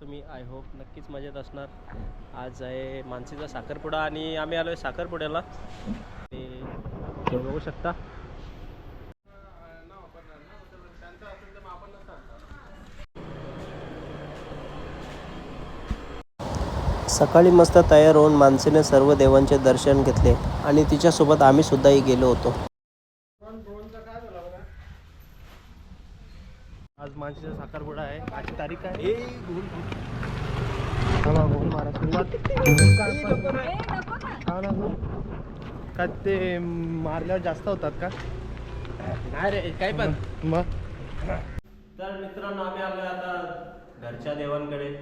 तुम्ही I hope नक्कीच मजेत असणार. आज आहे मानसीचा साखरपुडा आणि आम्ही आलो आहे साखरपुड्याला. ते बघू शकता. सकाळी मस्त तयार होऊन मानसीने सर्व देवांचे दर्शन घेतले आणि तिच्यासोबत आम्ही सुद्धाही गेलो होतो. आज मानसीचा साखरपुडा आहे. आजची तारीख आहे का ते मारल्यावर जास्त होतात का? नाही रे काही पण मग. तर मित्रांनो आम्ही आलोय आता घरच्या देवांकडे.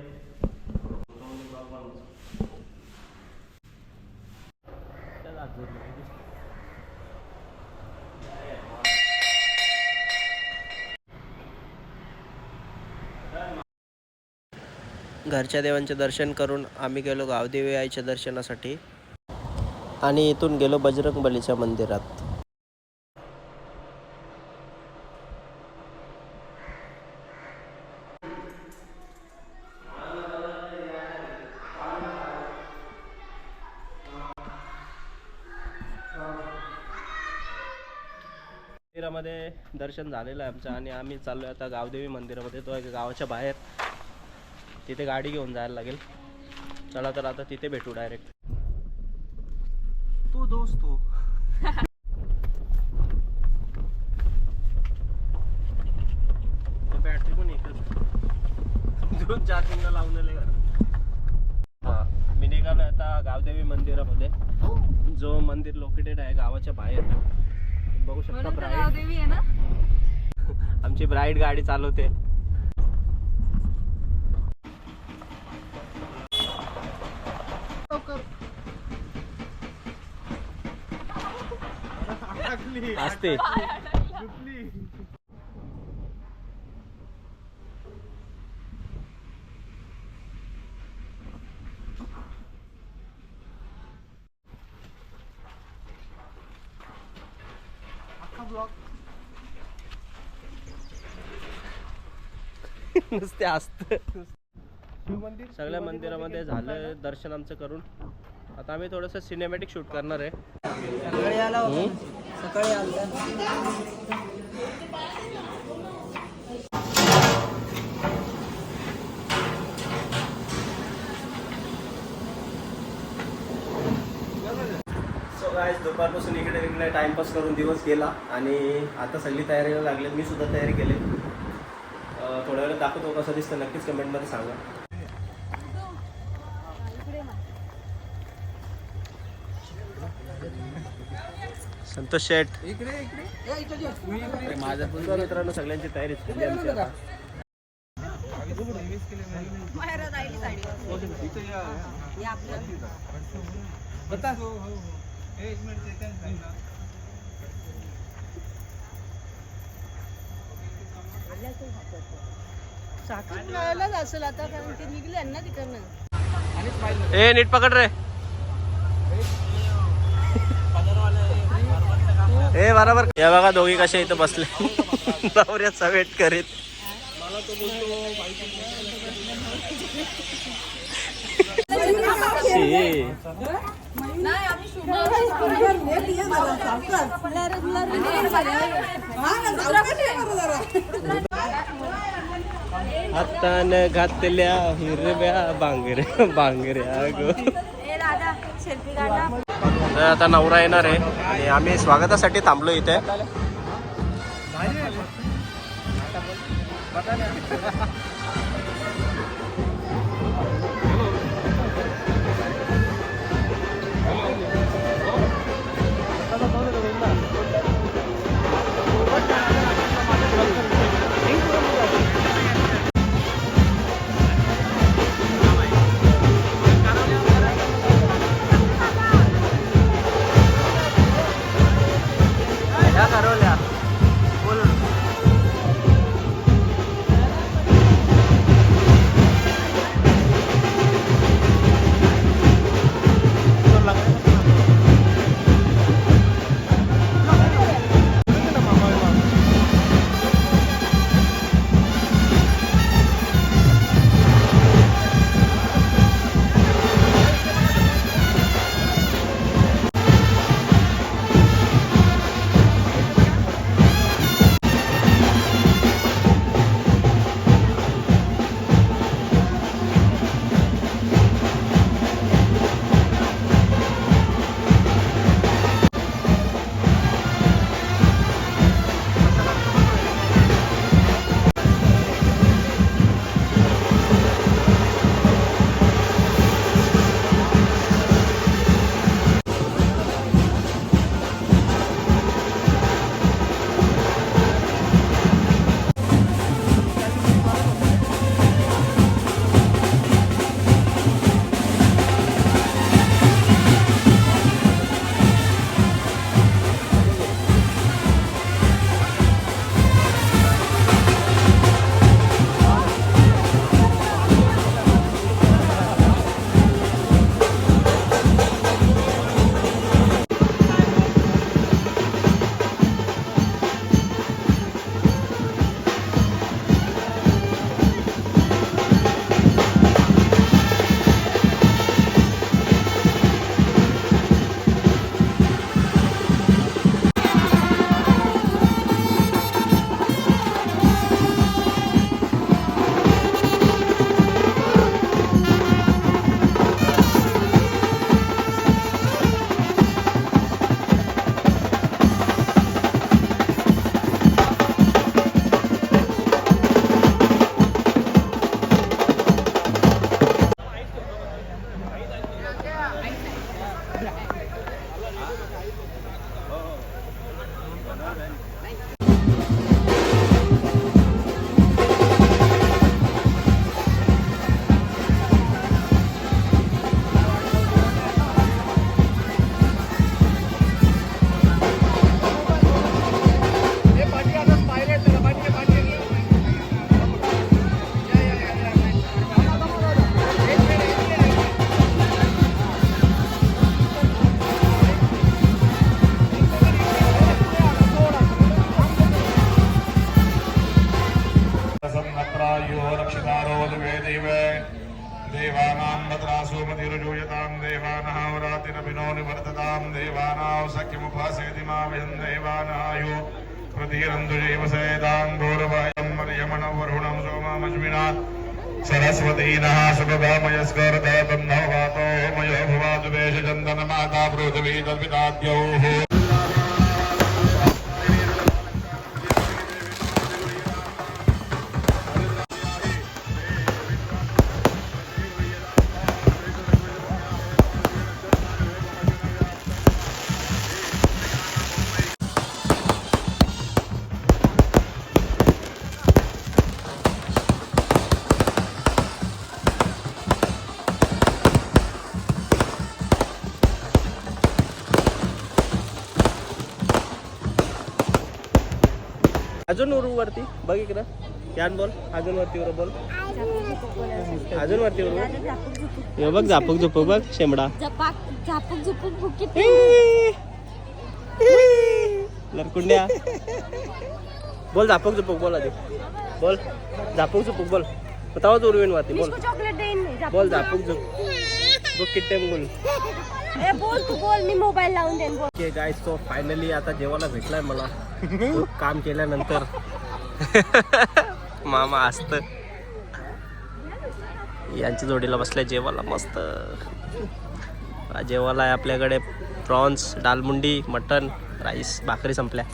घरच्या देवांचे दर्शन करून आम्ही गेलो गावदेवी आईच्या दर्शनासाठी आणि इथून गेलो बजरंगबलीच्या मंदिरात. मंदिरामध्ये दर्शन झालेलं आहे आमचं आणि आम्ही चाललोय आता गावदेवी मंदिरामध्ये. तो आहे गावाच्या बाहेर. तिथे गाडी घेऊन जायला लागेल. चला तर आता तिथे भेटू डायरेक्ट. तो दोस्तो बॅटरी पण एकच 2-4 मिनिटं लावलेले घर. मी निघालो आता गावदेवी मंदिरामध्ये. जो मंदिर लोकेटेड आहे गावाच्या बाहेर. बघू शकता ब्राईड आहे ना. आमची ब्राईड गाडी चालवते. असते नुसते असत. सगळ्या मंदिरामध्ये झालं दर्शन आमचं करून. आता आम्ही थोडंसं सिनेमॅटिक शूट करणार आहे. सकाळी आला सकाळी आला. सो गाइस दुपारपासून इकडे तिकडे टाइमपास करून दिवस गेला आणि आता सगळी तयारीला लागली. मी सुद्धा तयारी केली. थोड्या वेळात दाखवतो कसं दिसतं. नक्कीच कमेंटमध्ये सांगा. संतोष शेठ मित्रांनो सगळ्यांची तयारी झाली आमची आता. साखर लावायलाच असेल आता कारण ते निघले ना तिकडनं. ए नीट पकड रे. हे बरोबर. या बघा दोघी कशा इथं बसले नवऱ्याचा वेट करीत. हातान घातल्या हिरव्या बांगऱ्या बांगऱ्या गो. तर आता नवरा येणार आहे आणि आम्ही स्वागतासाठी थांबलो इथे. देवानां भद्रासो मतिरुजूयतां देवानां व्रातिरभिनो निवर्ततां देवानां सख्यमुपासेति मा वयं देवानायो प्रतीरन्तु सेदां गौरवायं मर्यमणं वरुणं सोममश्विना सरस्वतीनः सुभगामयस्करदातं नववातो मयो भवातु वेशचन्दनमाता पृथिवी तद्विताद्यौः अजून वरती बघ इकडं यान बोल अजून वरती वर बोल अजून वरती वर बोल बघ झापक झुपक बघ शेंबडा झापक झुपूक बुकीत लरकुंड्या बोल झापक झुपक बोल आधी बोल झापक झुपक बोल तवाच उरवीन वरती बोल चॉकलेट देईन बोल झापक झुप बघ किट्टे बोल बोल तू बोल मी मोबाईल लावून देईन बोल. ओके गाईस तो फायनली आता जेवायला भेटलाय मला खूप काम केल्यानंतर मामा असत यांच्या जोडीला बसल्या जेवायला मस्त जेवायला आहे आपल्याकडे प्रॉन्स दालमुंडी मटन राईस भाकरी संपल्या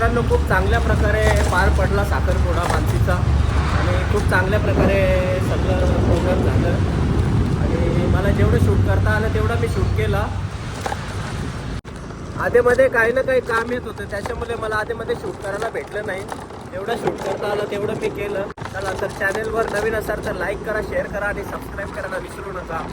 मित्रांनो खूप चांगल्या प्रकारे पार पडला साखरपुडा मानसीचा आणि खूप चांगल्या प्रकारे सगळं प्रोग्राम झालं आणि मला जेवढं शूट करता आलं तेवढं मी शूट केला. आधेमध्ये काही ना काही काम येत होतं त्याच्यामुळे मला आधेमध्ये शूट करायला भेटलं नाही. जेवढं शूट करता आलं तेवढं मी केलं. चला तर चॅनेलवर नवीन असाल तर लाईक करा, शेअर करा आणि सबस्क्राईब करायला विसरू नका.